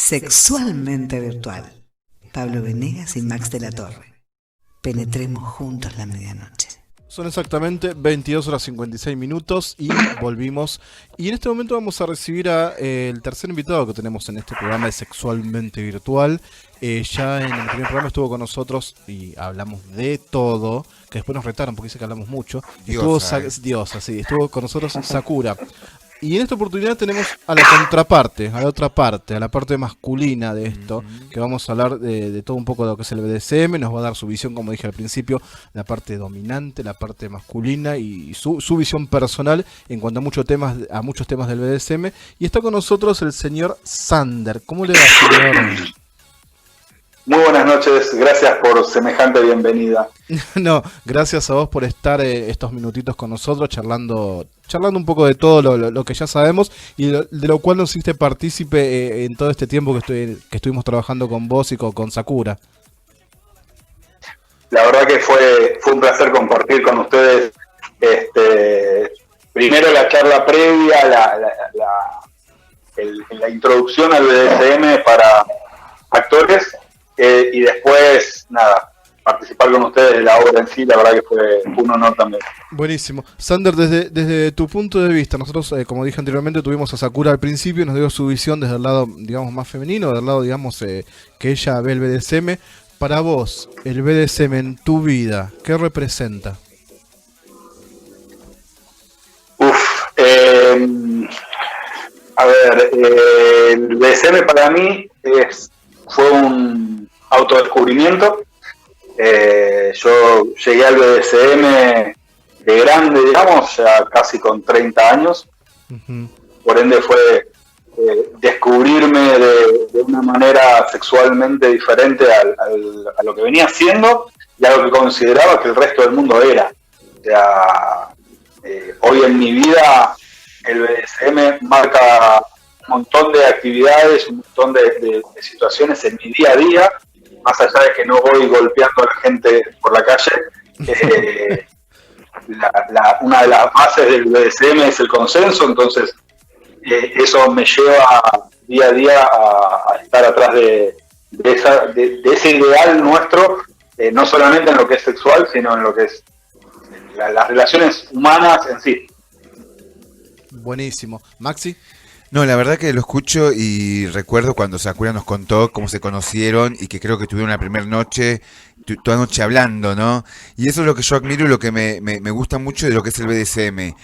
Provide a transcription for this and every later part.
Sexualmente virtual. Pablo Venegas y Max de la Torre. Penetremos juntos la medianoche. Son exactamente 22 horas 56 minutos y volvimos. Y en este momento vamos a recibir a el tercer invitado que tenemos en este programa de Sexualmente Virtual. Ya en el primer programa estuvo con nosotros y hablamos de todo, que después nos retaron porque dice que hablamos mucho. Diosa, sí, estuvo con nosotros Sakura. Y en esta oportunidad tenemos a la contraparte, a la otra parte, a la parte masculina de esto, que vamos a hablar de todo un poco de lo que es el BDSM, nos va a dar su visión, como dije al principio, la parte dominante, la parte masculina y su visión personal en cuanto a muchos temas del BDSM. Y está con nosotros el señor Sander. ¿Cómo le va, señor? Muy buenas noches, gracias por semejante bienvenida. No, gracias a vos por estar estos minutitos con nosotros, charlando un poco de todo lo que ya sabemos y de lo cual nos hiciste partícipe en todo este tiempo que estuvimos trabajando con vos y con Sakura. La verdad que fue un placer compartir con ustedes primero la charla previa, la introducción al BDSM para actores. Y después, nada, participar con ustedes de la obra en sí, la verdad que fue un honor también. Buenísimo. Sander, desde tu punto de vista, nosotros, como dije anteriormente, tuvimos a Sakura al principio, nos dio su visión desde el lado, digamos, más femenino, del lado, digamos, que ella ve el BDSM. Para vos, el BDSM en tu vida, ¿qué representa? El BDSM para mí fue un autodescubrimiento. Yo llegué al BDSM de grande, digamos, ya casi con 30 años. Uh-huh. Por ende fue descubrirme de una manera sexualmente diferente a lo que venía haciendo y a lo que consideraba que el resto del mundo era. O sea, hoy en mi vida el BDSM marca un montón de actividades, un montón de situaciones en mi día a día, más allá de que no voy golpeando a la gente por la calle. Una de las bases del BDSM es el consenso, entonces eso me lleva día a día a estar atrás de ese ideal nuestro, no solamente en lo que es sexual, sino en lo que es las relaciones humanas en sí. Buenísimo. Maxi. No, la verdad que lo escucho y recuerdo cuando Sakura nos contó cómo se conocieron y que creo que tuvieron la primera noche, toda noche hablando, ¿no? Y eso es lo que yo admiro y lo que me gusta mucho de lo que es el BDSM.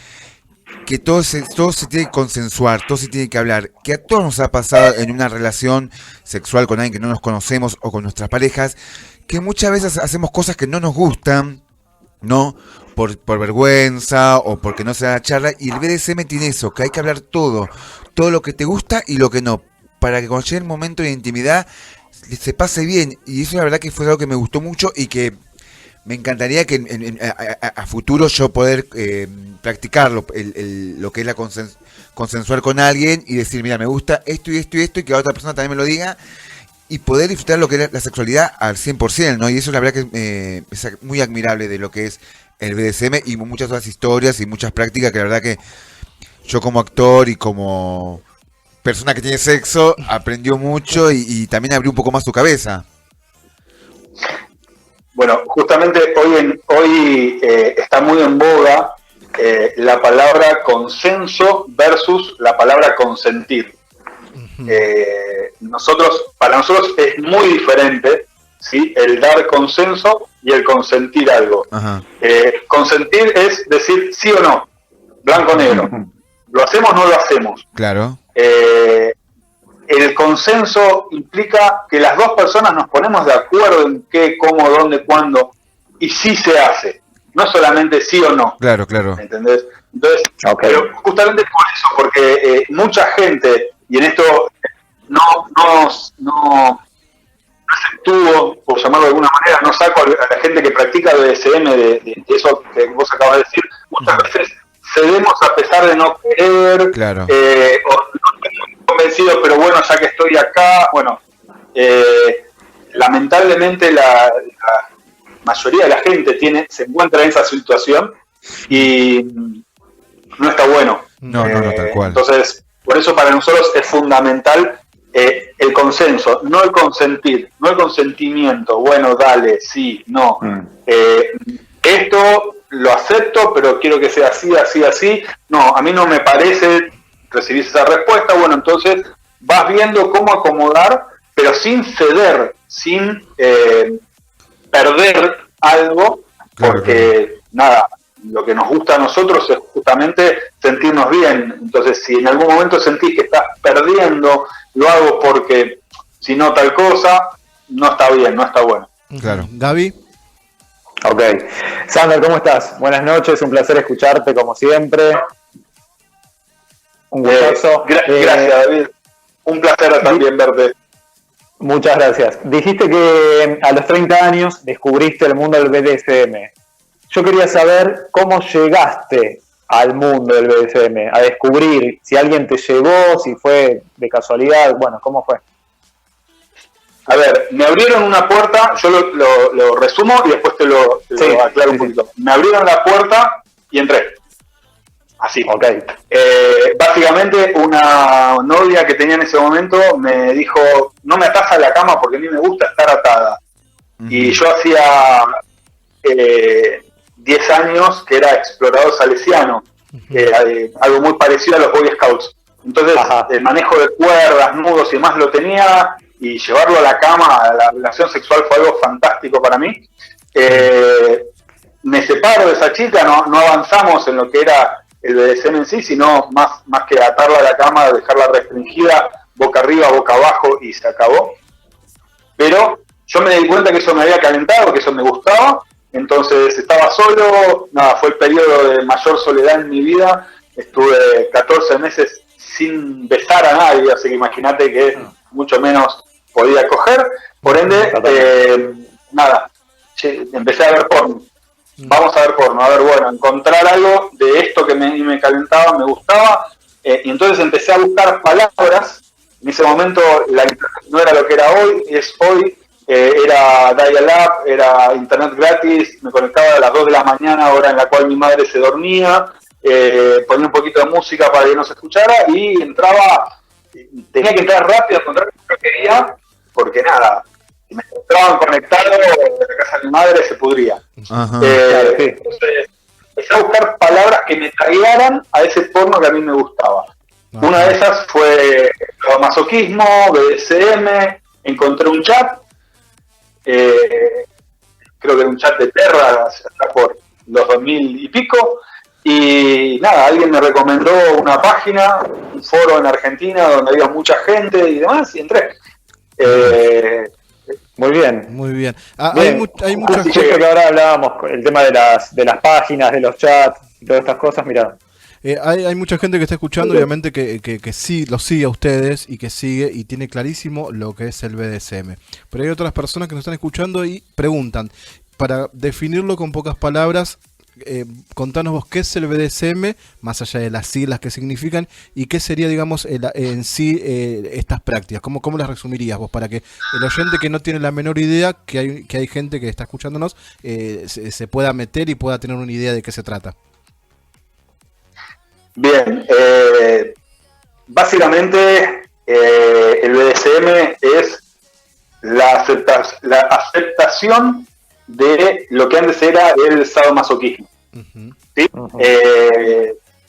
Que todo se tiene que consensuar, todo se tiene que hablar. Que a todos nos ha pasado en una relación sexual con alguien que no nos conocemos o con nuestras parejas, que muchas veces hacemos cosas que no nos gustan, ¿no? Por vergüenza o porque no se da la charla, y el BDSM tiene eso, que hay que hablar todo lo que te gusta y lo que no, para que cuando llegue el momento de intimidad se pase bien. Y eso la verdad que fue algo que me gustó mucho y que me encantaría que a futuro yo poder practicarlo, lo que es la consensuar con alguien y decir, mira, me gusta esto y esto y esto, y que la otra persona también me lo diga, y poder disfrutar lo que es la sexualidad al 100%, ¿no? Y eso la verdad que es muy admirable de lo que es el BDSM y muchas otras historias y muchas prácticas que la verdad que yo como actor y como persona que tiene sexo aprendió mucho y también abrió un poco más su cabeza. Bueno, justamente hoy está muy en boga la palabra consenso versus la palabra consentir. Uh-huh. Para nosotros es muy diferente, ¿sí?, el dar consenso y el consentir algo. Uh-huh. Consentir es decir sí o no, blanco o negro. Uh-huh. ¿Lo hacemos o no lo hacemos? Claro. El consenso implica que las dos personas nos ponemos de acuerdo en qué, cómo, dónde, cuándo, y sí se hace, no solamente sí o no. Claro. ¿Entendés? Entonces, okay. Pero justamente por eso, porque mucha gente, y en esto no exceptúo, por llamarlo de alguna manera, no saco a la gente que practica BDSM de eso que vos acabas de decir, muchas veces cedemos a pesar de no querer, claro. O no estoy muy convencido, pero bueno, ya que estoy acá, bueno, lamentablemente la mayoría de la gente se encuentra en esa situación y no está bueno. No, tal cual. Entonces, por eso para nosotros es fundamental el consenso, no el consentir, no el consentimiento, bueno, dale, sí, no. Esto lo acepto, pero quiero que sea así, así, así. No, a mí no me parece recibir esa respuesta. Bueno, entonces vas viendo cómo acomodar, pero sin ceder, sin perder algo, porque nada, lo que nos gusta a nosotros es justamente sentirnos bien. Entonces, si en algún momento sentís que estás perdiendo, lo hago porque si no tal cosa, no está bien, no está bueno. Claro. Gaby. Ok. Sander, ¿cómo estás? Buenas noches, un placer escucharte como siempre. Un gustazo. Gracias, David. Un placer también verte. Muchas gracias. Dijiste que a los 30 años descubriste el mundo del BDSM. Yo quería saber cómo llegaste al mundo del BDSM, a descubrir si alguien te llevó, si fue de casualidad, bueno, ¿cómo fue? A ver, me abrieron una puerta, yo lo resumo y después te lo aclaro un poquito. Me abrieron la puerta y entré. Así. Okay. Básicamente una novia que tenía en ese momento me dijo, no me atas a la cama porque a mí me gusta estar atada. Y yo hacía 10 años que era explorador salesiano, algo muy parecido a los Boy Scouts. Entonces el manejo de cuerdas, nudos y demás lo tenía, y llevarlo a la cama, a la relación sexual, fue algo fantástico para mí. Me separo de esa chica, no avanzamos en lo que era el BDSM en sí, sino más que atarla a la cama, dejarla restringida, boca arriba, boca abajo, y se acabó. Pero yo me di cuenta que eso me había calentado, que eso me gustaba, entonces estaba solo, nada, fue el periodo de mayor soledad en mi vida, estuve 14 meses sin besar a nadie, así que imagínate que mucho menos podía coger, por ende, nada, empecé a ver porno. Vamos a ver porno, a ver, bueno, encontrar algo de esto que me calentaba, me gustaba, y entonces empecé a buscar palabras. En ese momento la internet no era lo que era hoy, es hoy, era dial-up, era internet gratis, me conectaba a las 2 de la mañana, hora en la cual mi madre se dormía, ponía un poquito de música para que no se escuchara, y entraba, tenía que entrar rápido a encontrar lo que quería, porque nada, si me encontraban conectado en la casa de mi madre se pudría. Entonces empecé a buscar palabras que me taguearan a ese porno que a mí me gustaba. Una de esas fue masoquismo, BDSM, encontré un chat, creo que era un chat de Terra, hasta por los 2000 y pico, y nada, alguien me recomendó una página, un foro en Argentina donde había mucha gente y demás, y entré. Muy bien. Muy bien. Bien. Hay muchas cosas que ahora hablábamos, el tema de las páginas, de los chats y todas estas cosas, mirá. Hay mucha gente que está escuchando, obviamente, que sí los sigue a ustedes y que sigue y tiene clarísimo lo que es el BDSM. Pero hay otras personas que nos están escuchando y preguntan, para definirlo con pocas palabras, contanos vos qué es el BDSM, más allá de las siglas que significan, y qué sería, digamos, en sí estas prácticas. ¿Cómo las resumirías vos? Para que el oyente que no tiene la menor idea, que hay gente que está escuchándonos, se pueda meter y pueda tener una idea de qué se trata. Bien, básicamente el BDSM es la aceptación de lo que antes era el sadomasoquismo. ¿Sí?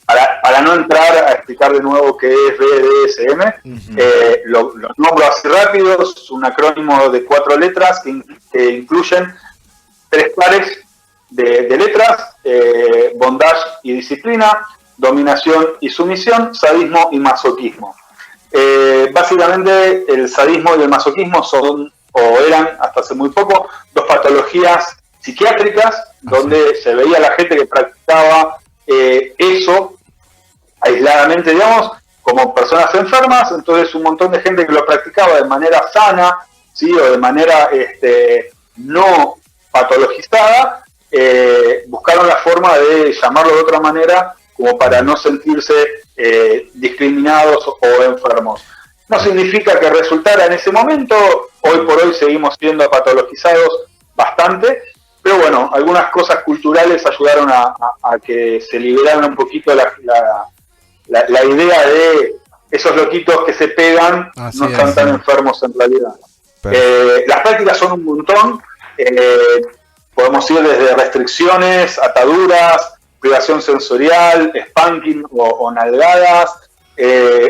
Para no entrar a explicar de nuevo qué es BDSM, lo nombro así rápido, es un acrónimo de 4 letras que incluyen 3 pares de letras, bondage y disciplina, dominación y sumisión, sadismo y masoquismo. Básicamente el sadismo y el masoquismo son, o eran hasta hace muy poco, 2 patologías psiquiátricas donde se veía la gente que practicaba eso aisladamente, digamos, como personas enfermas. Entonces un montón de gente que lo practicaba de manera sana, ¿sí? O de manera no patologizada, buscaron la forma de llamarlo de otra manera, como para no sentirse discriminados o enfermos. No significa que resultara en ese momento, hoy por hoy seguimos siendo patologizados bastante, pero bueno, algunas cosas culturales ayudaron a que se liberara un poquito la idea de esos loquitos que se pegan Así no están es. tan enfermos en realidad. Perfecto. Las prácticas son un montón. Podemos ir desde restricciones, ataduras, privación sensorial, spanking o nalgadas,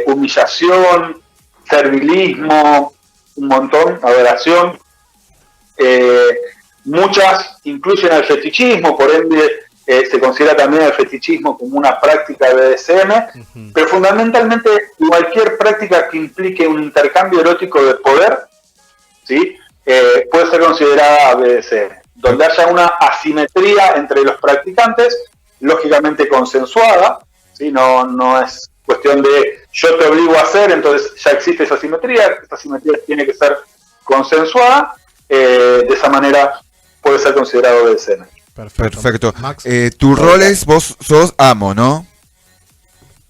humillación, servilismo, un montón, adoración. Muchas incluyen el fetichismo, por ende se considera también el fetichismo como una práctica de BDSM, pero fundamentalmente cualquier práctica que implique un intercambio erótico de poder, ¿sí? Puede ser considerada BDSM, donde haya una asimetría entre los practicantes, lógicamente consensuada, ¿sí? No es cuestión de yo te obligo a hacer, entonces ya existe esa asimetría tiene que ser consensuada, de esa manera puede ser considerado BDSM. Perfecto. Max, Tu rol es, vos sos amo, ¿no?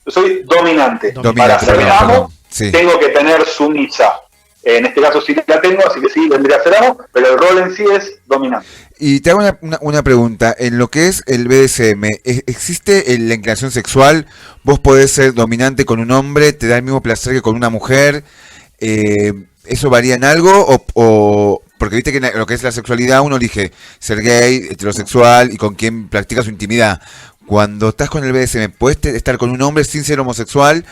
Yo soy dominante. Dominante, Para ser perdón, amo, perdón. Sí. tengo que tener sumisa. En este caso sí la tengo, así que sí, vendría a ser amo, pero el rol en sí es dominante. Y te hago una pregunta. En lo que es el BDSM, ¿existe la inclinación sexual? ¿Vos podés ser dominante con un hombre? ¿Te da el mismo placer que con una mujer? ¿Eso varía en algo? ¿O porque viste que en lo que es la sexualidad uno elige ser gay, heterosexual y con quien practica su intimidad? Cuando estás con el BDSM, ¿puedes estar con un hombre sin ser homosexual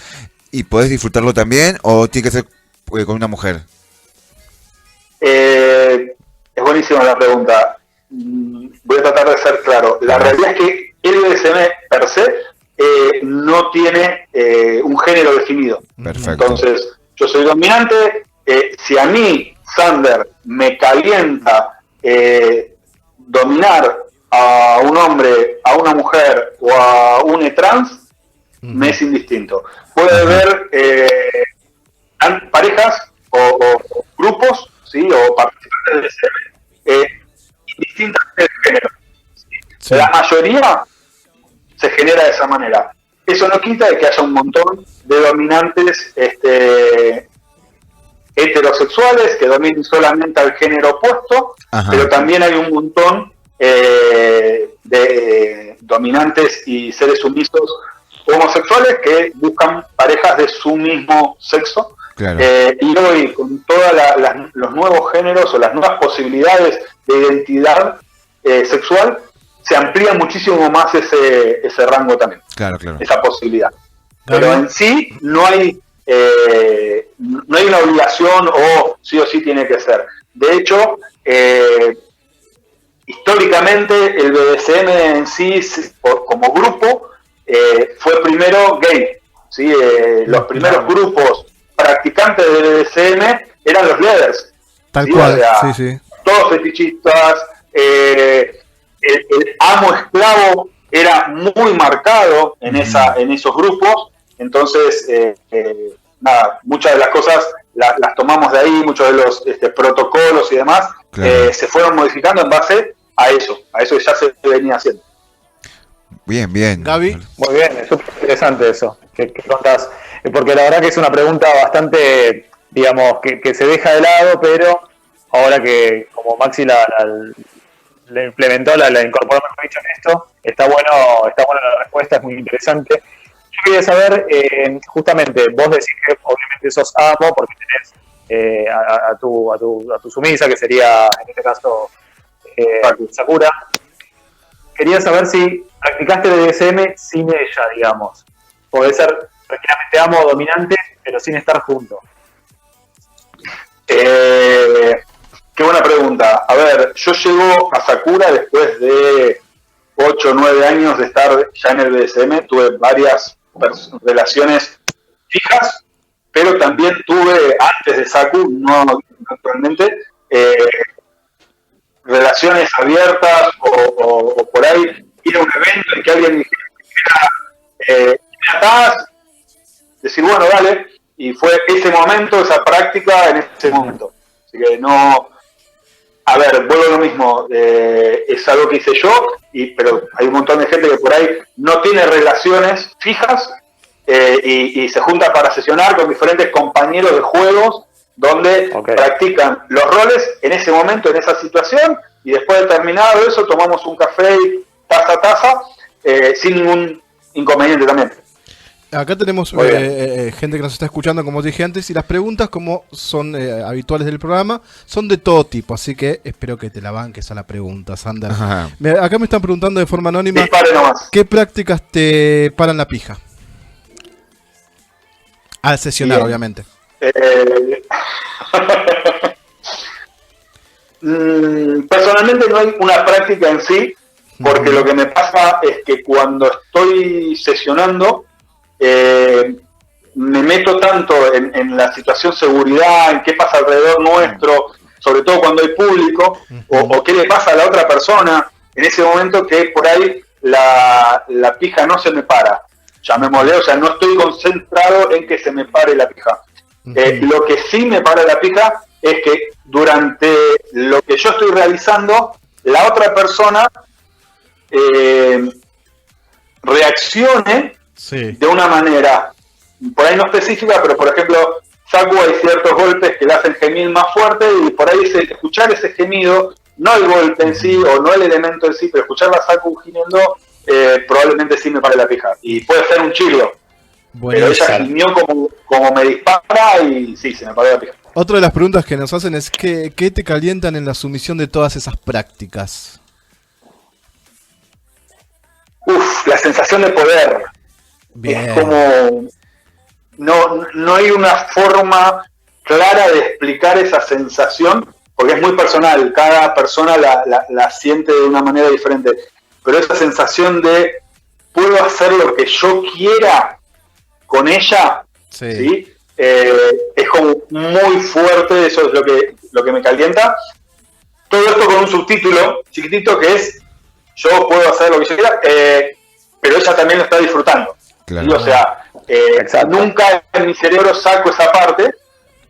y podés disfrutarlo también? ¿O tiene que ser con una mujer? Es buenísima la pregunta. Voy a tratar de ser claro. La realidad es que el BDSM per se no tiene un género definido. Perfecto. Entonces, yo soy dominante. Si a mí, Sander, me calienta dominar a un hombre, a una mujer o a un trans, me es indistinto. Puede haber parejas o grupos, ¿sí? O participantes de BDSM distintas de género. Sí. La mayoría se genera de esa manera. Eso no quita de que haya un montón de dominantes heterosexuales que dominen solamente al género opuesto, Ajá. pero también hay un montón de dominantes y seres sumisos homosexuales que buscan parejas de su mismo sexo. Claro. Y hoy, con todos los nuevos géneros o las nuevas posibilidades de identidad sexual, se amplía muchísimo más ese rango también, Claro, claro. esa posibilidad. Gaby. Pero en sí no hay una obligación o sí tiene que ser. De hecho, históricamente el BDSM en sí, como grupo, fue primero gay. ¿Sí? Los primeros grupos practicantes de BDSM eran los leathers. Tal ¿sí? cual, O sea, sí. todos fetichistas, el amo esclavo era muy marcado en esos grupos, entonces nada, muchas de las cosas las tomamos de ahí, muchos de los protocolos y demás, Claro. se fueron modificando en base a eso que ya se venía haciendo. Bien, bien. Gaby. Muy bien, es súper interesante eso que contás, porque la verdad que es una pregunta bastante, digamos, que se deja de lado, pero ahora que como Maxi la implementó, la incorporó, mejor dicho, en esto, está bueno la respuesta, es muy interesante. Yo quería saber, justamente, vos decís que obviamente sos amo porque tenés a tu sumisa, que sería en este caso Sakura. Quería saber si practicaste BDSM sin ella, digamos. Podés ser tranquilamente amo o dominante, pero sin estar juntos. Qué buena pregunta. A ver, yo llego a Sakura después de 8 o 9 años de estar ya en el BDSM. Tuve varias relaciones fijas, pero también tuve, antes de Saku, no actualmente, relaciones abiertas o por ahí ir a un evento en que alguien dijera, ¿me atás? Decir, bueno, dale. Y fue ese momento, esa práctica en ese momento. Así que no... A ver, vuelvo a lo mismo, es algo que hice yo, pero hay un montón de gente que por ahí no tiene relaciones fijas y se junta para sesionar con diferentes compañeros de juegos donde practican los roles en ese momento, en esa situación, y después de terminado eso tomamos un café taza a taza sin ningún inconveniente también. Acá tenemos Muy bien. gente que nos está escuchando, como dije antes, y las preguntas, como son habituales del programa, son de todo tipo, así que espero que te la banques a la pregunta, Sander. Ajá. Acá me están preguntando de forma anónima, Dispare nomás. ¿qué prácticas te paran la pija? Al sesionar, Bien. obviamente. Personalmente no hay una práctica en sí, porque lo que me pasa es que cuando estoy sesionando, me meto tanto en la situación seguridad, en qué pasa alrededor nuestro, sobre todo cuando hay público, o qué le pasa a la otra persona en ese momento, que por ahí la pija no se me para. Llamémosle, o sea, no estoy concentrado en que se me pare la pija. Lo que sí me para la pija es que durante lo que yo estoy realizando, la otra persona reaccione Sí. de una manera, por ahí no específica, pero por ejemplo, Saku, hay ciertos golpes que le hacen gemir más fuerte, y por ahí escuchar ese gemido, no el golpe en sí, o no el elemento en sí, pero escuchar a Saku gimiendo, probablemente sí me pare la pija. Y puede ser un chirlo, pero ella gimió como me dispara, y sí, se me paró la pija. Otra de las preguntas que nos hacen es ¿qué te calientan en la sumisión de todas esas prácticas? La sensación de poder. Bien. Es como... No hay una forma clara de explicar esa sensación, porque es muy personal, cada persona la siente de una manera diferente, pero esa sensación de puedo hacer lo que yo quiera con ella, ¿sí? Es como muy fuerte, eso es lo que me calienta. Todo esto con un subtítulo chiquitito que es yo puedo hacer lo que yo quiera, pero ella también lo está disfrutando. Claro. ¿Sí? O sea, nunca en mi cerebro saco esa parte,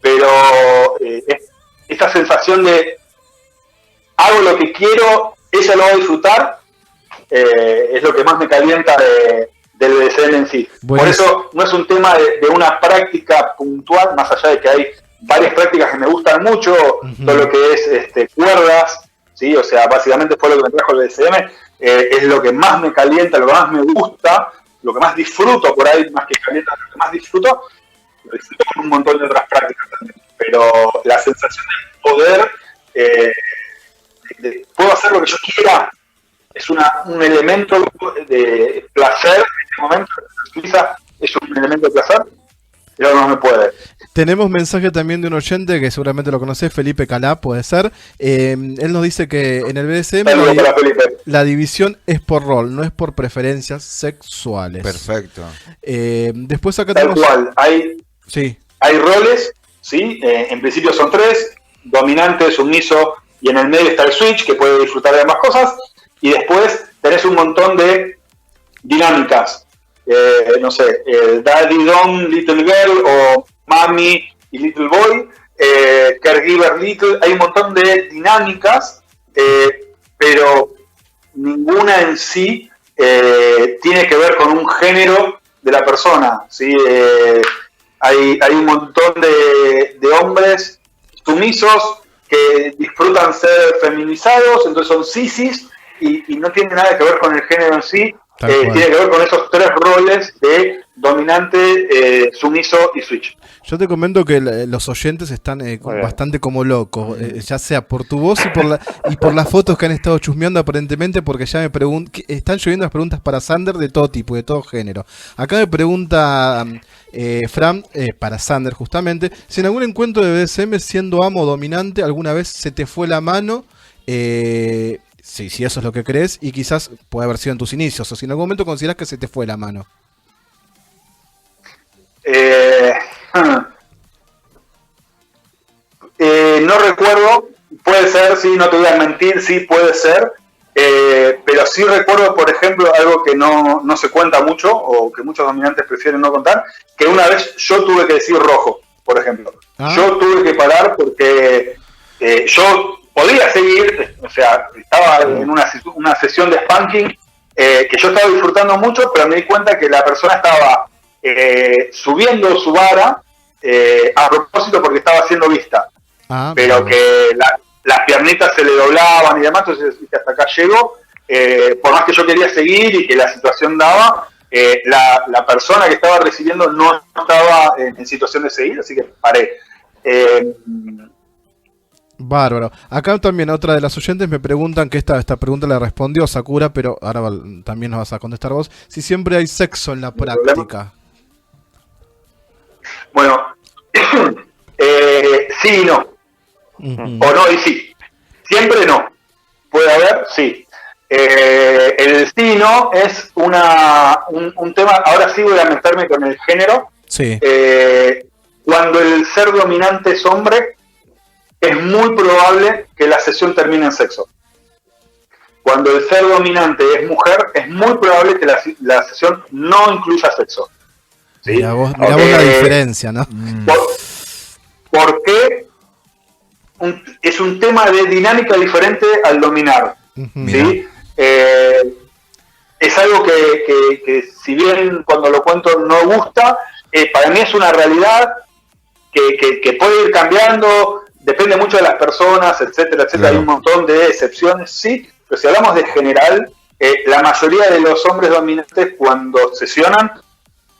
pero esa sensación de hago lo que quiero, ella lo va a disfrutar, es lo que más me calienta del BDSM en sí. Bueno, por eso no es un tema de una práctica puntual, más allá de que hay varias prácticas que me gustan mucho, todo lo que es cuerdas, ¿sí? O sea, básicamente fue lo que me trajo el BDSM, es lo que más me calienta, lo que más me gusta, lo que más disfruto por ahí, más que calienta, lo que más disfruto, lo disfruto con un montón de otras prácticas también. Pero la sensación de poder, puedo hacer lo que yo quiera, es un elemento de placer en este momento. Quizá es un elemento de placer, pero no me puede. Tenemos mensaje también de un oyente que seguramente lo conoces, Felipe Calá, puede ser. Él nos dice que en el BDSM la división es por rol, no es por preferencias sexuales. Perfecto. Después acá Tal tenemos... cual, hay roles, ¿sí? En principio son 3, dominante, sumiso, y en el medio está el switch, que puede disfrutar de ambas cosas, y después tenés un montón de dinámicas. No sé, Daddy Dom, Little Girl, o Mami y Little Boy, Caregiver Little, hay un montón de dinámicas, pero ninguna en sí tiene que ver con un género de la persona, ¿sí? Hay un montón de hombres sumisos que disfrutan ser feminizados, entonces son sisis, y no tiene nada que ver con el género en sí, tiene que ver con esos 3 roles de dominante, sumiso y switch. Yo te comento que los oyentes están bastante como locos, ya sea por tu voz y por las fotos que han estado chusmeando aparentemente, porque ya me están lloviendo las preguntas para Sander de todo tipo, de todo género. Acá me pregunta Fran, para Sander justamente, si en algún encuentro de BDSM siendo amo o dominante alguna vez se te fue la mano, sí, si eso es lo que crees, y quizás puede haber sido en tus inicios, o si en algún momento consideras que se te fue la mano. No recuerdo, puede ser, sí, no te voy a mentir, sí puede ser, pero sí recuerdo, por ejemplo, algo que no se cuenta mucho, o que muchos dominantes prefieren no contar, que una vez yo tuve que decir rojo, por ejemplo. Yo tuve que parar porque yo podía seguir, o sea, estaba en una sesión de spanking que yo estaba disfrutando mucho, pero me di cuenta que la persona estaba subiendo su vara a propósito porque estaba siendo vista, pero que las piernitas se le doblaban y demás, entonces hasta acá llego, por más que yo quería seguir y que la situación daba, la persona que estaba recibiendo no estaba en situación de seguir, así que paré. Bárbaro. Acá también otra de las oyentes me preguntan, que esta pregunta la respondió Sakura, pero ahora también nos vas a contestar vos, si siempre hay sexo en la práctica. Bueno, sí y no. O no y sí. Siempre no. Puede haber, sí. El sí y no es un tema, ahora sí voy a meterme con el género. Sí. Cuando el ser dominante es hombre, es muy probable que la sesión termine en sexo. Cuando el ser dominante es mujer, es muy probable que la sesión no incluya sexo. ¿Sí? Mirá vos la diferencia, ¿no? Porque es un tema de dinámica diferente al dominar. ¿Sí? Es algo que si bien cuando lo cuento no gusta, para mí es una realidad que puede ir cambiando, depende mucho de las personas, etcétera, etcétera. Claro. Hay un montón de excepciones, sí, pero si hablamos de general, la mayoría de los hombres dominantes cuando sesionan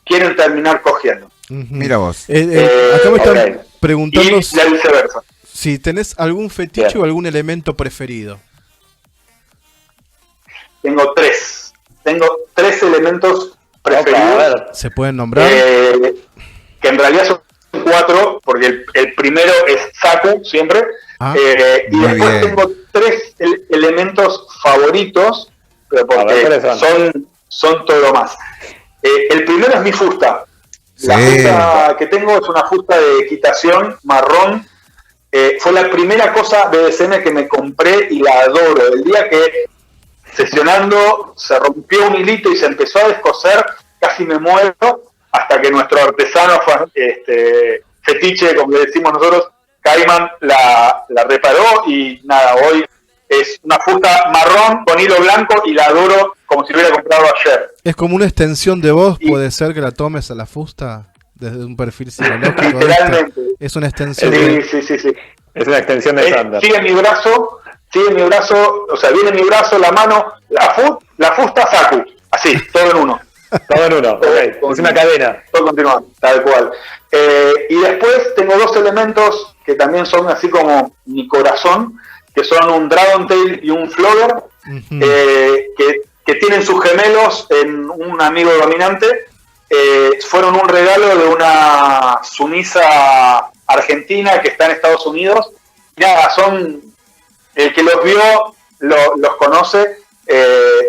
quieren terminar cogiendo. Mira vos. Acá me están preguntando y la viceversa. Si tenés algún fetiche Bien. o algún elemento preferido. Tengo tres elementos preferidos. ¿Se pueden nombrar? Que en realidad son 4, porque el primero es Saku, siempre. Y después tengo 3 elementos favoritos, pero porque son todo lo más. El primero es mi fusta. La fusta que tengo es una fusta de equitación marrón. Fue la primera cosa BDSM que me compré y la adoro. El día que sesionando se rompió un hilito y se empezó a descoser, casi me muero, hasta que nuestro artesano fetiche, como le decimos nosotros, Cayman, la reparó y nada, hoy es una fusta marrón con hilo blanco y la adoro como si lo hubiera comprado ayer. Es como una extensión de vos, puede ser que la tomes a la fusta desde un perfil psicológico. Literalmente. Es una extensión. Sí. Es una extensión de Sander. Sigue mi brazo, o sea, viene mi brazo, la mano, la fusta Saku, así, todo en uno. Todo en uno, okay. Es una cadena. Todo continuado, tal cual. Y después tengo 2 elementos que también son así como mi corazón, que son un Dragon Tail y un Flogger, que tienen sus gemelos en un amigo dominante. Fueron un regalo de una sumisa argentina que está en Estados Unidos. Y nada, el que los vio los conoce,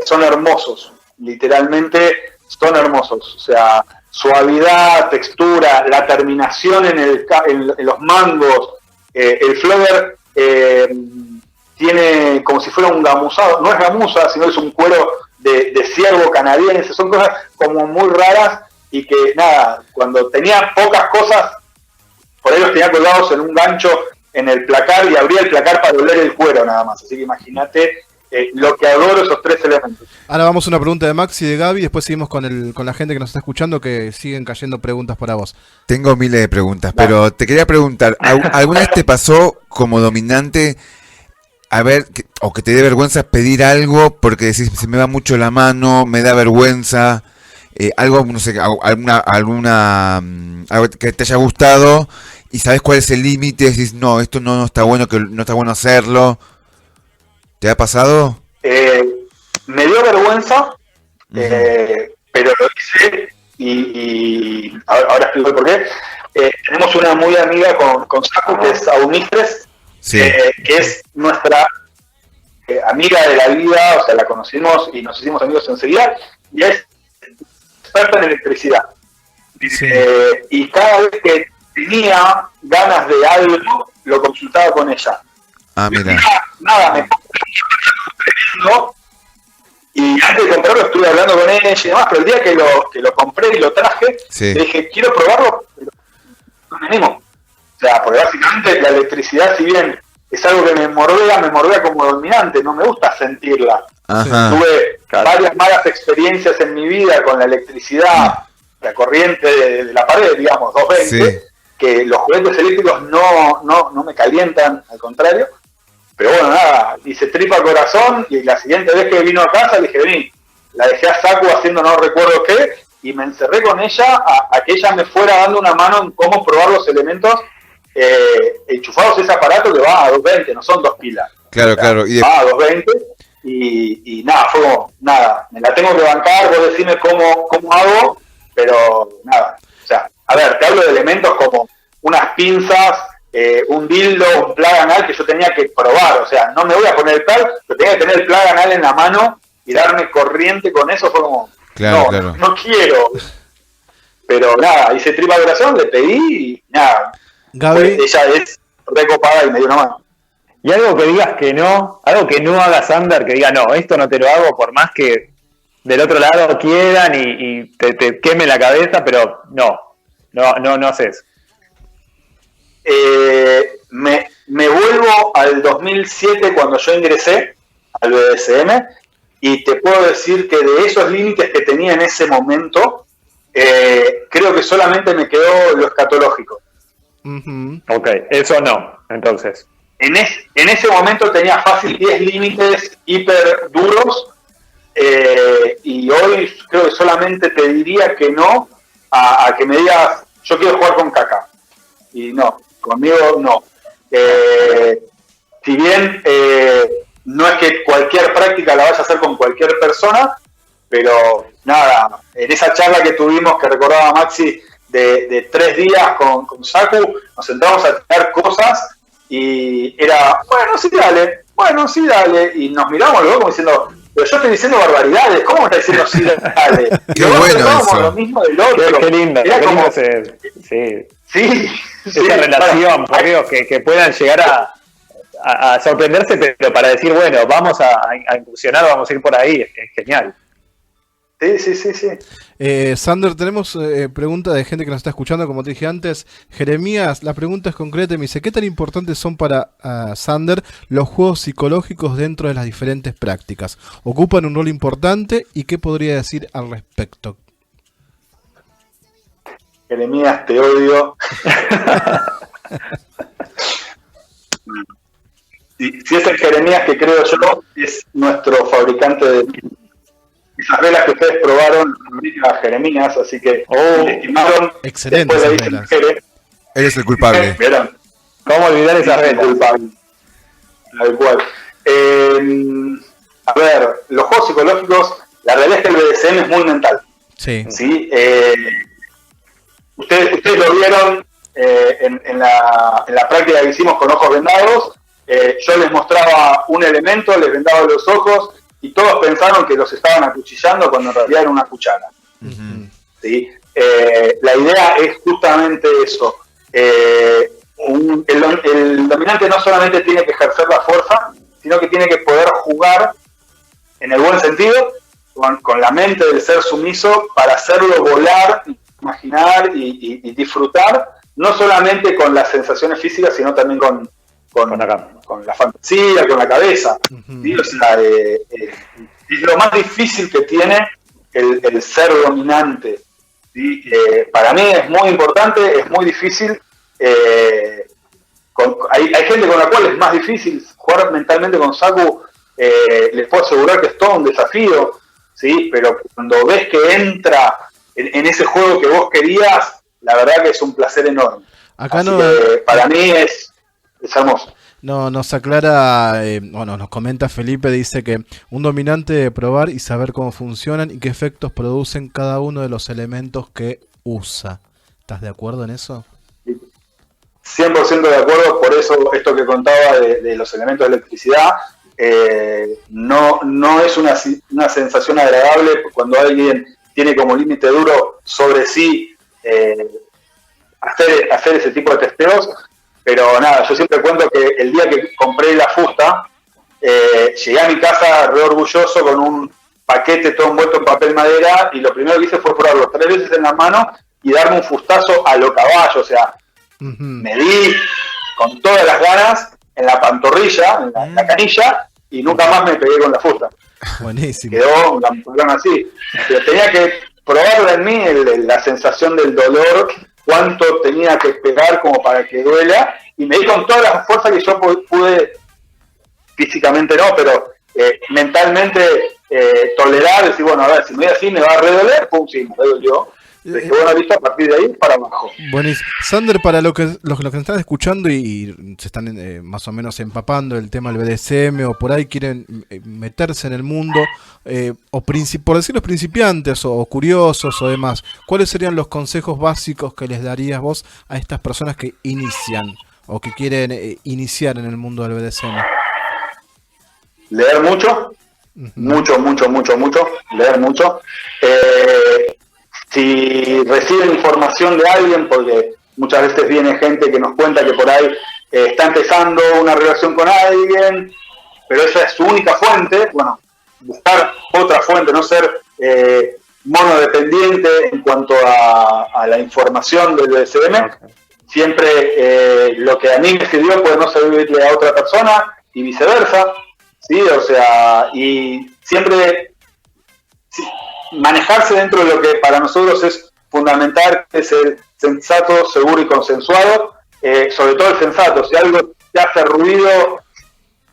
son hermosos, literalmente son hermosos. O sea, suavidad, textura, la terminación en los mangos. El Flogger tiene como si fuera un gamuzado, no es gamuza, sino es un cuero de ciervo canadiense. Son cosas como muy raras y que nada, cuando tenía pocas cosas, por ahí los tenía colgados en un gancho en el placar y abría el placar para oler el cuero nada más. Así que imagínate lo que adoro esos 3 elementos. Ahora vamos a una pregunta de Max y de Gaby, después seguimos con la gente que nos está escuchando, que siguen cayendo preguntas para vos. Tengo miles de preguntas, pero te quería preguntar, ¿alguna vez te pasó como dominante a ver, o que te dé vergüenza pedir algo porque decís, se me va mucho la mano, me da vergüenza, algo, no sé, algo que te haya gustado y sabes cuál es el límite, decís, no, esto no está bueno, que no está bueno hacerlo? ¿Te ha pasado? Me dio vergüenza, pero lo hice y ahora explico el por qué. Tenemos una muy amiga con Saku, que es Aunistres, que es nuestra amiga de la vida, o sea, la conocimos y nos hicimos amigos enseguida, y es experta en electricidad. Y cada vez que tenía ganas de algo, lo consultaba con ella. Mira. Nada, me y antes de comprarlo estuve hablando con ella y demás, pero el día que lo compré y lo traje, le dije, quiero probarlo, pero no me animo. O sea, porque básicamente la electricidad, si bien es algo que me mordea como dominante, no me gusta sentirla. Tuve varias malas experiencias en mi vida con la electricidad, la corriente de la pared, digamos, 220, que los juguetes eléctricos no me calientan, al contrario. Pero bueno, nada, hice tripa corazón y la siguiente vez que vino a casa le dije, vení, la dejé a Saku haciendo no recuerdo qué, y me encerré con ella a que ella me fuera dando una mano en cómo probar los elementos enchufados a ese aparato que va a 220, no son 2 pilas. Claro, O sea, claro. va a 220 y nada, fue como, nada, me la tengo que bancar, vos decime cómo hago, pero nada. O sea, a ver, te hablo de elementos como unas pinzas, un dildo, un plug anal que yo tenía que probar. O sea, no me voy a poner el plug, pero tenía que tener el plug anal en la mano y darme corriente con eso. Fue como, Claro, claro. no quiero. Pero nada, hice tripa de oración, le pedí y nada. Gaby, Ella es recopada y me dio una mano. Y algo que digas que no, algo que no haga Sander, que diga, no, esto no te lo hago por más que del otro lado quieran y te queme la cabeza, pero no haces. Me vuelvo al 2007 cuando yo ingresé al BDSM y te puedo decir que de esos límites que tenía en ese momento, creo que solamente me quedó lo escatológico. ujú, Ok, eso no, entonces. En ese momento tenía fácil 10 límites hiper duros y hoy creo que solamente te diría que no a que me digas yo quiero jugar con caca. Y no, conmigo no. Si bien no es que cualquier práctica la vayas a hacer con cualquier persona, pero nada, en esa charla que tuvimos que recordaba Maxi de 3 días con Saku, nos sentamos a tirar cosas y era, bueno, sí, dale, y nos miramos luego como diciendo, pero yo estoy diciendo barbaridades, ¿cómo me estás diciendo sí, dale? Qué Luego bueno pensábamos eso. lo mismo del otro. Qué lindo, Era qué lindo como, sí, sí, esa relación, por Dios, que puedan llegar a sorprenderse, pero para decir, bueno, vamos a incursionar, vamos a ir por ahí, es genial. Sí. Sander, tenemos pregunta de gente que nos está escuchando, como te dije antes. Jeremías, la pregunta es concreta y me dice, ¿qué tan importantes son para Sander los juegos psicológicos dentro de las diferentes prácticas? ¿Ocupan un rol importante? ¿Y qué podría decir al respecto? Jeremías, te odio. Si es el Jeremías que creo yo, es nuestro fabricante de esas velas que ustedes probaron a Jeremías, así que le estimaron. Excelentes Después le esas dicen velas. Jere. Él es el culpable. ¿Vieron? ¿Cómo olvidar esas Es el velas? culpable. Tal cual. A ver, los juegos psicológicos, la realidad es que el BDSM es muy mental. Sí. ¿Sí? Ustedes lo vieron en la práctica que hicimos con ojos vendados. Yo les mostraba un elemento, les vendaba los ojos y todos pensaron que los estaban acuchillando cuando en realidad era una cuchara. Ujú. ¿Sí? La idea es justamente eso. El dominante no solamente tiene que ejercer la fuerza, sino que tiene que poder jugar, en el buen sentido, con la mente del ser sumiso para hacerlo volar, imaginar y disfrutar, no solamente con las sensaciones físicas, sino también con la fantasía, con la cabeza. Ujú. ¿Sí? O sea, es lo más difícil que tiene el ser dominante. ¿Sí? Para mí es muy importante, es muy difícil. Hay gente con la cual es más difícil jugar mentalmente con Saku. Les puedo asegurar que es todo un desafío, ¿sí? Pero cuando ves que entra en ese juego que vos querías, la verdad que es un placer enorme. Acá Así no, que para mí es hermoso. no nos aclara, nos comenta Felipe, dice que un dominante debe probar y saber cómo funcionan y qué efectos producen cada uno de los elementos que usa. ¿Estás de acuerdo en eso? 100% de acuerdo, por eso esto que contaba de los elementos de electricidad, no es una sensación agradable cuando alguien tiene como límite duro sobre sí hacer ese tipo de testeos, pero nada, yo siempre cuento que el día que compré la fusta, llegué a mi casa re orgulloso con un paquete todo envuelto en papel madera y lo primero que hice fue probarlo 3 veces en la mano y darme un fustazo a lo caballo, o sea, Ujú. me di con todas las ganas en la pantorrilla, en la canilla, y nunca más me pegué con la fusta. Buenísimo. Quedó un lamparón así. Pero tenía que probarlo en mí, la sensación del dolor, cuánto tenía que pegar como para que duela, y me di con todas las fuerzas que yo pude, físicamente no, pero mentalmente tolerar, decir, bueno, a ver, si me voy así me va a redoler, pum, sí, me redolió. Dije, bueno, listo, a partir de ahí para abajo. Buenísimo. Sander, para los que están escuchando y se están más o menos empapando el tema del BDSM o por ahí quieren meterse en el mundo, por decir los principiantes o curiosos o demás, ¿cuáles serían los consejos básicos que les darías vos a estas personas que inician o que quieren iniciar en el mundo del BDSM? Leer mucho, mucho, leer mucho. Si reciben información de alguien, porque muchas veces viene gente que nos cuenta que por ahí está empezando una relación con alguien, pero esa es su única fuente, bueno, buscar otra fuente, no ser monodependiente en cuanto a la información del BDSM. Okay. Siempre lo que a mí me sirvió puede no servirle a otra persona y viceversa, ¿sí? O sea, y siempre manejarse dentro de lo que para nosotros es fundamental, que es el sensato, seguro y consensuado, sobre todo el sensato. Si algo te hace ruido,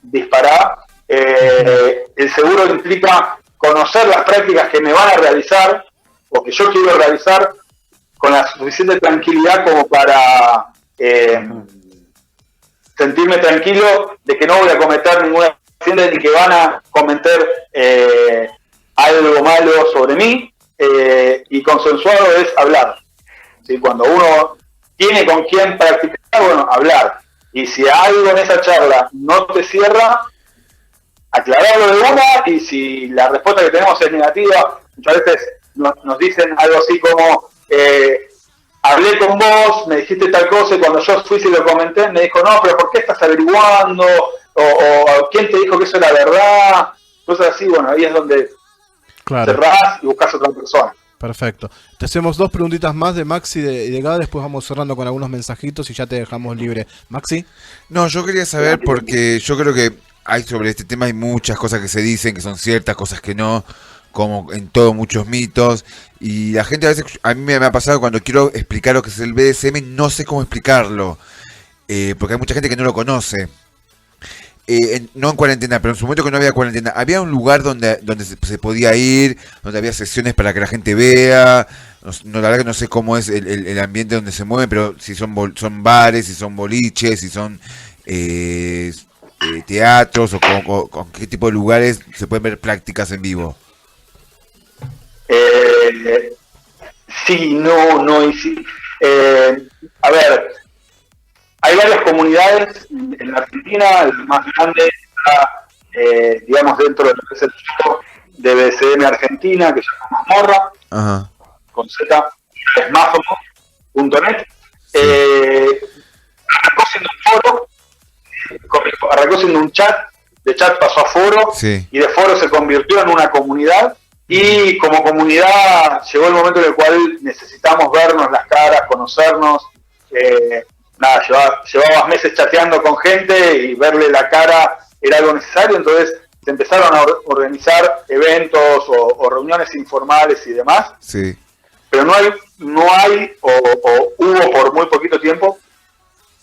dispará. El seguro implica conocer las prácticas que me van a realizar o que yo quiero realizar con la suficiente tranquilidad como para sentirme tranquilo de que no voy a cometer ninguna acción ni que van a cometer algo malo sobre mí, y consensuado es hablar. ¿Sí? Cuando uno tiene con quién practicar, bueno, hablar. Y si algo en esa charla no te cierra, aclararlo de una, y si la respuesta que tenemos es negativa, muchas veces nos dicen algo así como, hablé con vos, me dijiste tal cosa, y cuando yo fui y lo comenté, me dijo, no, pero ¿por qué estás averiguando? O ¿quién te dijo que eso era verdad? Cosas así, bueno, ahí es donde cerrás y buscas a otra persona. Perfecto. Te hacemos 2 preguntitas más de Maxi y de Gade, después vamos cerrando con algunos mensajitos y ya te dejamos libre. Maxi. No, yo quería saber, porque yo creo que hay sobre este tema hay muchas cosas que se dicen, que son ciertas, cosas que no, como en todo muchos mitos, y la gente a veces, a mí me ha pasado cuando quiero explicar lo que es el BDSM, no sé cómo explicarlo, porque hay mucha gente que no lo conoce. No en cuarentena, pero en su momento que no había cuarentena, había un lugar donde se podía ir, donde había sesiones para que la gente vea. No, la verdad que no sé cómo es el ambiente donde se mueven, pero si son bares, si son boliches, si son teatros, o con qué tipo de lugares se pueden ver prácticas en vivo. Sí, no y sí. A ver, hay varias comunidades en la Argentina, el más grande está, digamos, dentro de lo que es el sitio de BDSM Argentina, que se llama Mazmorra, Ajá. con Z, es mazmorra.net. Arrancó siendo un foro, arrancó siendo un chat, de chat pasó a foro, sí. Y de foro se convirtió en una comunidad, y como comunidad llegó el momento en el cual necesitamos vernos las caras, conocernos. Llevabas meses chateando con gente y verle la cara era algo necesario, entonces se empezaron a organizar eventos o reuniones informales y demás. Sí. Pero no hay o hubo por muy poquito tiempo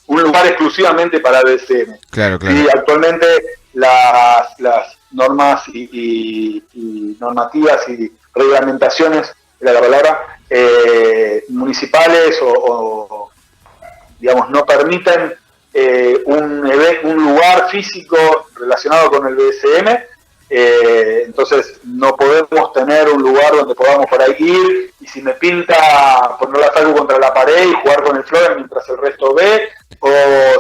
un lugar exclusivamente para BDSM. Claro. Y actualmente las normas y normativas y reglamentaciones, era la palabra, municipales o digamos, no permiten un lugar físico relacionado con el BDSM, entonces no podemos tener un lugar donde podamos por ahí ir, y si me pinta poner la salvo contra la pared y jugar con el flor mientras el resto ve, o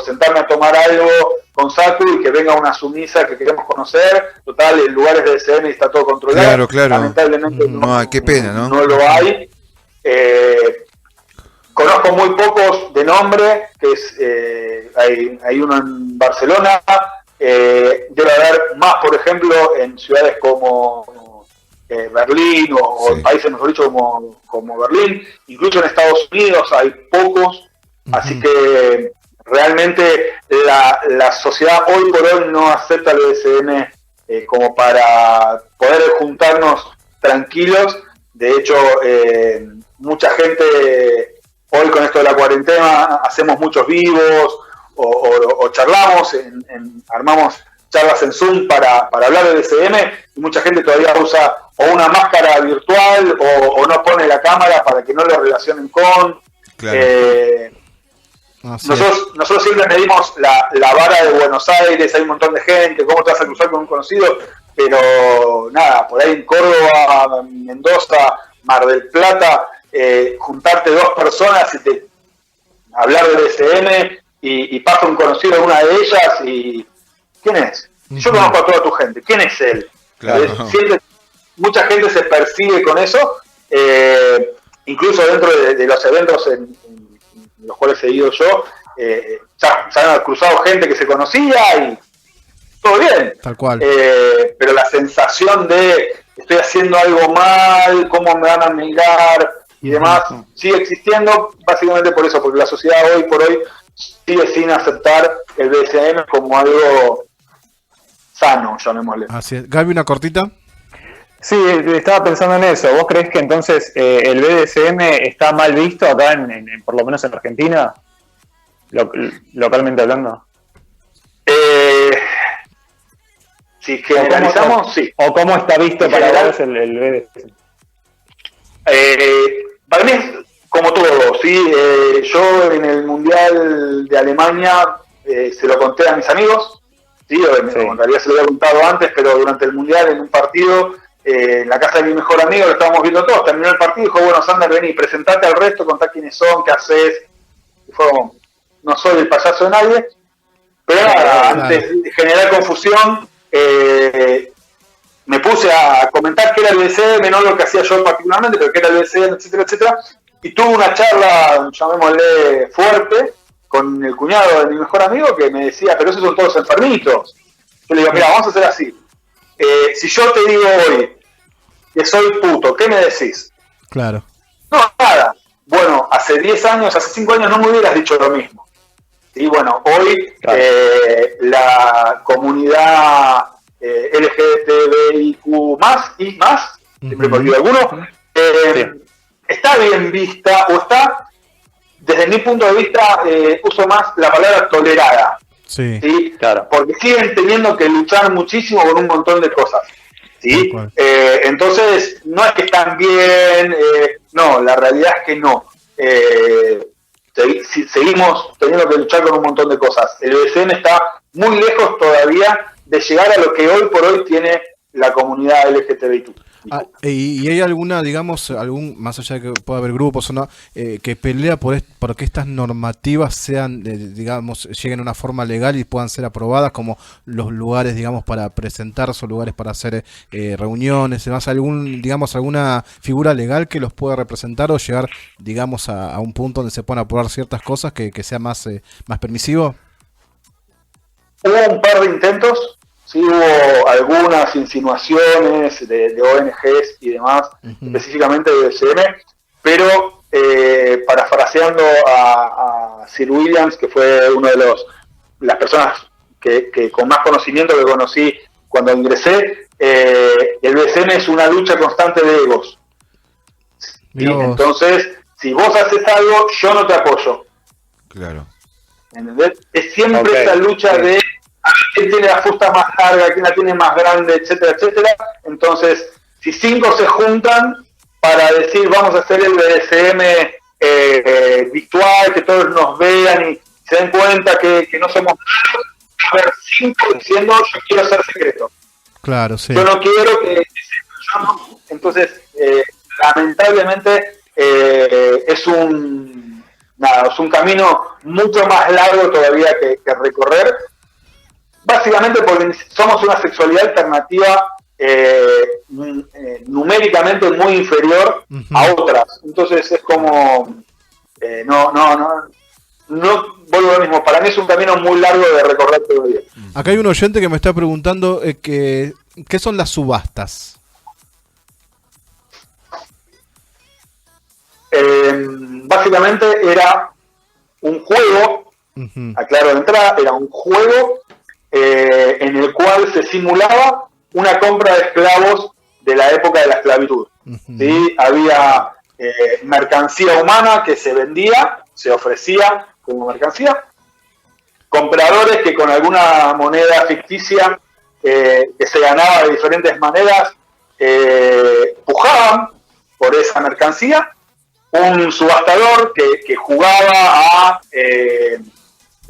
sentarme a tomar algo con Saku y que venga una sumisa que queremos conocer, total, el lugar es BDSM y está todo controlado. Claro. Lamentablemente qué pena, ¿no? No lo hay. Conozco muy pocos de nombre, que es hay uno en Barcelona, debe haber más, por ejemplo, en ciudades como Berlín o sí. Países, mejor dicho, como Berlín, incluso en Estados Unidos hay pocos, así que realmente la sociedad hoy por hoy no acepta el BDSM como para poder juntarnos tranquilos. De hecho, mucha gente hoy con esto de la cuarentena hacemos muchos vivos o charlamos, armamos charlas en Zoom para hablar de BCM, y mucha gente todavía usa o una máscara virtual o no pone la cámara para que no lo relacionen con. Claro. Nosotros siempre medimos la vara de Buenos Aires, hay un montón de gente, cómo te vas a cruzar con un conocido, pero nada, por ahí en Córdoba, Mendoza, Mar del Plata, juntarte 2 personas y hablar de BCM y pasa un conocido de una de ellas y ¿quién es? Yo conozco a toda tu gente, ¿quién es él? Claro. Mucha gente se persigue con eso, incluso dentro de los eventos en los cuales he ido yo, se han cruzado gente que se conocía y todo bien. Tal cual. Pero la sensación de estoy haciendo algo mal, cómo me van a mirar y demás, sigue existiendo básicamente por eso, porque la sociedad hoy por hoy sigue sin aceptar el BDSM como algo sano, llamémosle. Así es. Gaby, una cortita. Sí, estaba pensando en eso. ¿Vos creés que entonces el BDSM está mal visto acá, por lo menos en Argentina? Localmente hablando. Si generalizamos, sí. ¿O cómo está visto En para general, vos el BDSM? Para mí es como todo, ¿sí? Yo en el Mundial de Alemania se lo conté a mis amigos, ¿sí? Me lo contaría, se lo había contado antes, pero durante el Mundial en un partido, en la casa de mi mejor amigo, lo estábamos viendo todos, terminó el partido y dijo, bueno, Sander, vení, presentate al resto, contá quiénes son, qué haces. Y fue como, no soy el payaso de nadie, pero nada, antes de generar confusión, me puse a comentar qué era el BDSM, no lo que hacía yo particularmente, pero qué era el BDSM, etcétera, etcétera, y tuve una charla, llamémosle fuerte, con el cuñado de mi mejor amigo que me decía, pero esos son todos enfermitos. Yo le digo, mira, vamos a hacer así. Si yo te digo hoy que soy puto, ¿qué me decís? Claro. No, nada. Bueno, hace 10 años, hace 5 años no me hubieras dicho lo mismo. Y bueno, hoy claro, la comunidad LGTBIQ y más, siempre me olvido alguno, está bien vista, o está, desde mi punto de vista, uso más la palabra tolerada. Sí. ¿Sí? claro. Porque siguen teniendo que luchar muchísimo con un montón de cosas. ¿Sí? Entonces, no es que están bien, no, la realidad es que no. Seguimos teniendo que luchar con un montón de cosas. El BDSM está muy lejos todavía de llegar a lo que hoy por hoy tiene la comunidad LGTBI. ¿Y hay alguna, digamos, más allá de que pueda haber grupos o no, que pelea por que estas normativas sean, digamos, lleguen a una forma legal y puedan ser aprobadas, como los lugares, digamos, para presentarse, o lugares para hacer reuniones, además alguna figura legal que los pueda representar o llegar, digamos, a un punto donde se puedan aprobar ciertas cosas que sea más permisivo? Hubo un par de intentos. Sí, hubo algunas insinuaciones de ONGs y demás, específicamente de BDSM, pero parafraseando a Sir Williams, que fue uno de las personas que con más conocimiento que conocí cuando ingresé, el BDSM es una lucha constante de egos. ¿Sí? Entonces, si vos haces algo, yo no te apoyo. Claro. ¿Entendés? Es siempre esa lucha de quién tiene la fusta más larga, quién la tiene más grande, etcétera, etcétera. Entonces, si 5 se juntan para decir vamos a hacer el BDSM virtual, que todos nos vean y se den cuenta que no somos malos, a ver, 5 diciendo yo quiero ser secreto. Claro, sí. Yo no quiero que yo no. Entonces, lamentablemente es un camino mucho más largo todavía que recorrer. Básicamente porque somos una sexualidad alternativa numéricamente muy inferior a otras. Entonces es como... no vuelvo a lo mismo. Para mí es un camino muy largo de recorrer todavía. Acá hay un oyente que me está preguntando ¿qué son las subastas? Básicamente era un juego, aclaro de entrada, era un juego en el cual se simulaba una compra de esclavos de la época de la esclavitud. ¿Sí? Había mercancía humana que se vendía, se ofrecía como mercancía, compradores que con alguna moneda ficticia que se ganaba de diferentes maneras pujaban por esa mercancía, un subastador que jugaba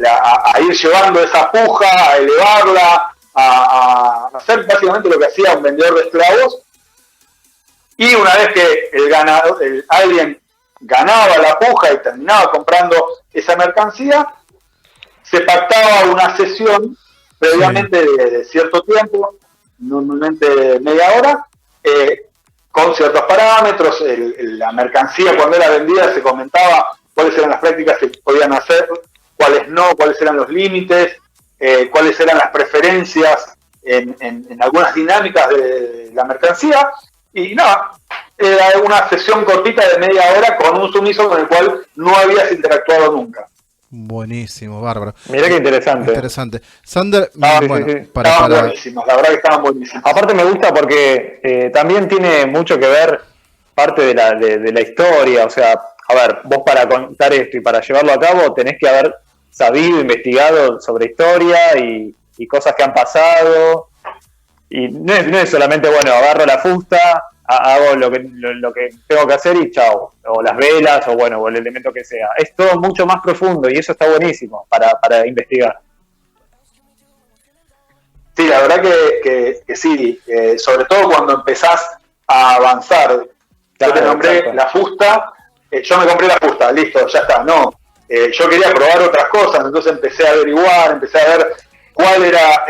a ir llevando esa puja, a elevarla, a hacer básicamente lo que hacía un vendedor de esclavos, y una vez que alguien ganaba la puja y terminaba comprando esa mercancía, se pactaba una sesión previamente de cierto tiempo, normalmente media hora, con ciertos parámetros. La mercancía cuando era vendida se comentaba cuáles eran las prácticas que podían hacer, cuáles no, cuáles eran los límites, cuáles eran las preferencias en algunas dinámicas de la mercancía, y nada, era una sesión cortita de media hora con un sumiso con el cual no habías interactuado nunca. Buenísimo, bárbaro. Mirá qué interesante. Interesante. Sander, Sí. Estaban buenísimos, la verdad que estaban buenísimos. Aparte me gusta porque también tiene mucho que ver parte de la historia. O sea, a ver, vos para contar esto y para llevarlo a cabo tenés que haber sabido, investigado sobre historia y cosas que han pasado. Y no es solamente, bueno, agarro la fusta, hago lo que tengo que hacer y chao, o las velas, o bueno, o el elemento que sea. Es todo mucho más profundo y eso está buenísimo para investigar. Sí, la verdad que sí, sobre todo cuando empezás a avanzar. Yo te nombré Exacto. la fusta, yo me compré la fusta, listo, ya está, no. Yo quería probar otras cosas, entonces empecé a averiguar, empecé a ver cuál era...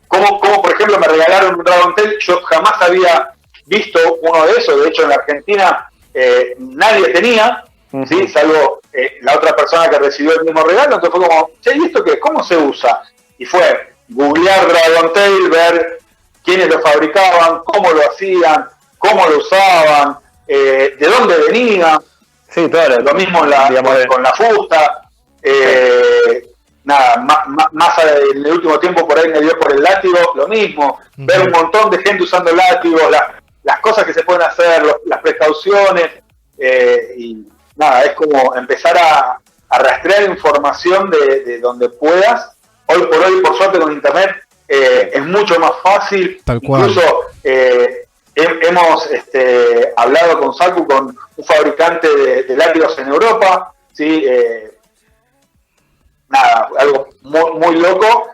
Como por ejemplo me regalaron un Dragon Tail, yo jamás había visto uno de esos, de hecho en la Argentina nadie tenía, ¿sí? Salvo la otra persona que recibió el mismo regalo, entonces fue como, che, ¿y esto qué? ¿Cómo se usa? Y fue googlear Dragon Tail, ver quiénes lo fabricaban, cómo lo hacían, cómo lo usaban, de dónde venía, Sí, todo lo mismo digamos, con la fusta. Nada, más en el último tiempo por ahí me dio por el látigo, lo mismo, ver un montón de gente usando látigos, las cosas que se pueden hacer, las precauciones, y nada, es como empezar a rastrear información de donde puedas. Hoy por hoy, por suerte con internet, es mucho más fácil. Tal cual. Incluso hemos hablado con Saku, con un fabricante de látigos en Europa, ¿sí? Nada, algo muy, muy loco,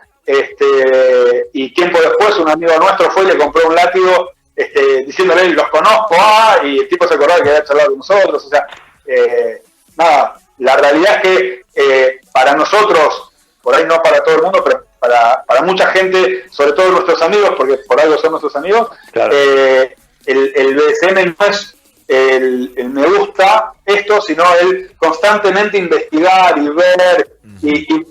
y tiempo después un amigo nuestro fue y le compró un látigo diciéndole, los conozco, y el tipo se acordaba que había charlado con nosotros. O sea, nada, la realidad es que para nosotros, por ahí no para todo el mundo, pero para mucha gente, sobre todo nuestros amigos, porque por algo son nuestros amigos, Claro. el BDSM no es el me gusta esto, sino el constantemente investigar y ver, y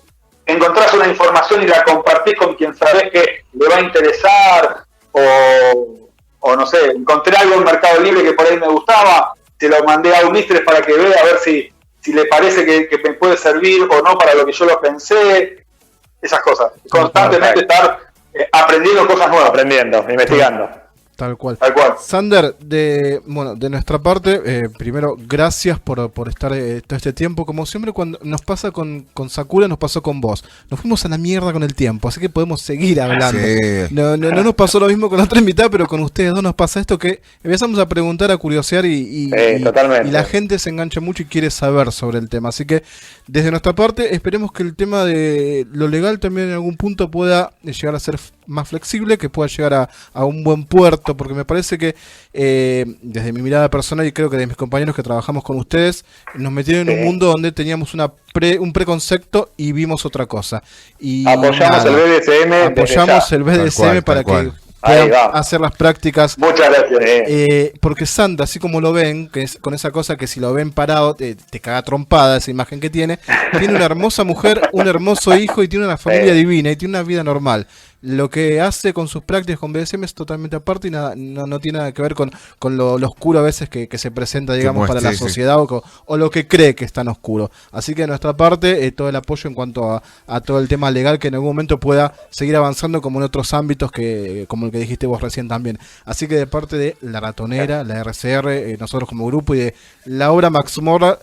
encontrás una información y la compartís con quien sabés que le va a interesar, o no sé, encontré algo en Mercado Libre que por ahí me gustaba, se lo mandé a un mistress para que vea, a ver si le parece que me puede servir o no para lo que yo lo pensé, esas cosas. Constantemente estar aprendiendo cosas nuevas. Aprendiendo, investigando. Tal cual. Tal cual. Sander, de nuestra parte, primero, gracias por estar todo este tiempo. Como siempre, cuando nos pasa con Sakura, nos pasó con vos. Nos fuimos a la mierda con el tiempo, así que podemos seguir hablando. Sí. No nos pasó lo mismo con la otra invitada, pero con ustedes dos nos pasa esto que empezamos a preguntar, a curiosear y totalmente. la gente se engancha mucho y quiere saber sobre el tema. Así que, desde nuestra parte, esperemos que el tema de lo legal también en algún punto pueda llegar a ser más flexible, que pueda llegar a un buen puerto, porque me parece que desde mi mirada personal y creo que de mis compañeros que trabajamos con ustedes, nos metieron en un mundo donde teníamos un preconcepto y vimos otra cosa. Y Apoyamos el BDSM. apoyamos el BDSM Tal cual, para tal cual. que puedan Ahí va. hacer las prácticas. Muchas gracias. Porque Sandra, así como lo ven, que es con esa cosa que si lo ven parado te caga trompada, esa imagen que tiene una hermosa mujer, un hermoso hijo y tiene una familia divina y tiene una vida normal. Lo que hace con sus prácticas con BDSM es totalmente aparte y no tiene nada que ver con lo oscuro a veces que se presenta, digamos, para la sociedad o lo que cree que es tan oscuro. Así que de nuestra parte, todo el apoyo en cuanto a todo el tema legal que en algún momento pueda seguir avanzando como en otros ámbitos como el que dijiste vos recién también. Así que de parte de La Ratonera, la RCR, nosotros como grupo y de la obra Max Mora,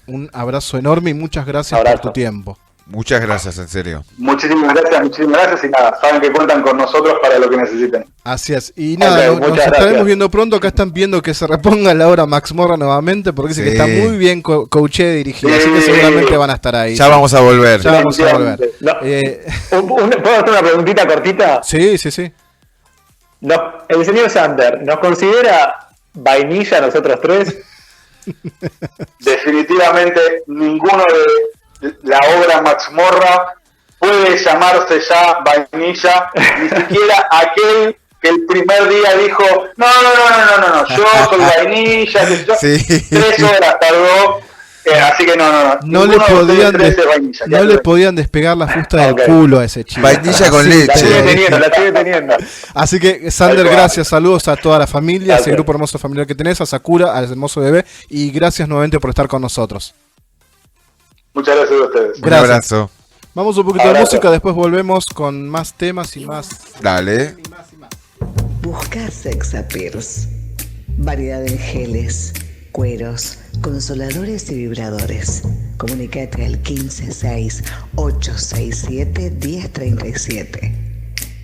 un abrazo enorme y muchas gracias por tu tiempo. Muchas gracias, en serio. Muchísimas gracias y nada, saben que cuentan con nosotros para lo que necesiten. Así es. Y nada, Ok, nos muchas estaremos gracias. viendo pronto. Acá están viendo que se reponga la hora Max Morra nuevamente, porque dice que Sí. está muy bien coaché dirigido, así que Sí. seguramente van a estar ahí. Ya vamos a volver. Ya vamos a volver. No. Eh, ¿Puedo hacer una preguntita cortita? sí, sí, sí. El señor Sander, ¿nos considera vainilla nosotros tres? Definitivamente ninguno de la obra Max Morra puede llamarse ya vainilla, ni siquiera aquel que el primer día dijo, no, yo soy vainilla, que yo, Sí. 3 horas tardó, así que no No le ninguno de podían, ustedes tres es vainilla, no le podían despegar la fusta del Ok. culo a ese chico. Vainilla con Así, leche. La sigue todo. teniendo, la sigue teniendo. Así que, Sander, Tal cual. gracias, saludos a toda la familia, a ese Gracias. grupo hermoso familiar que tenés, a Sakura, al hermoso bebé, y gracias nuevamente por estar con nosotros. Muchas gracias a ustedes. Un Gracias. abrazo. Vamos un poquito de Abrazo. música, después volvemos con más temas y más. Dale. Busca Sex Appears. Variedad en geles, cueros, consoladores y vibradores. Comunicate al 156-867-1037.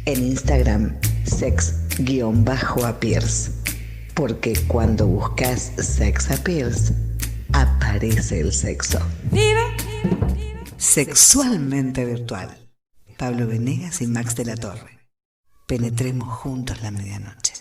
En Instagram, sex_appears. Porque cuando buscas Sex Appears, aparece el sexo. Sexualmente virtual. Pablo Venegas y Max de la Torre. Penetremos juntos la medianoche.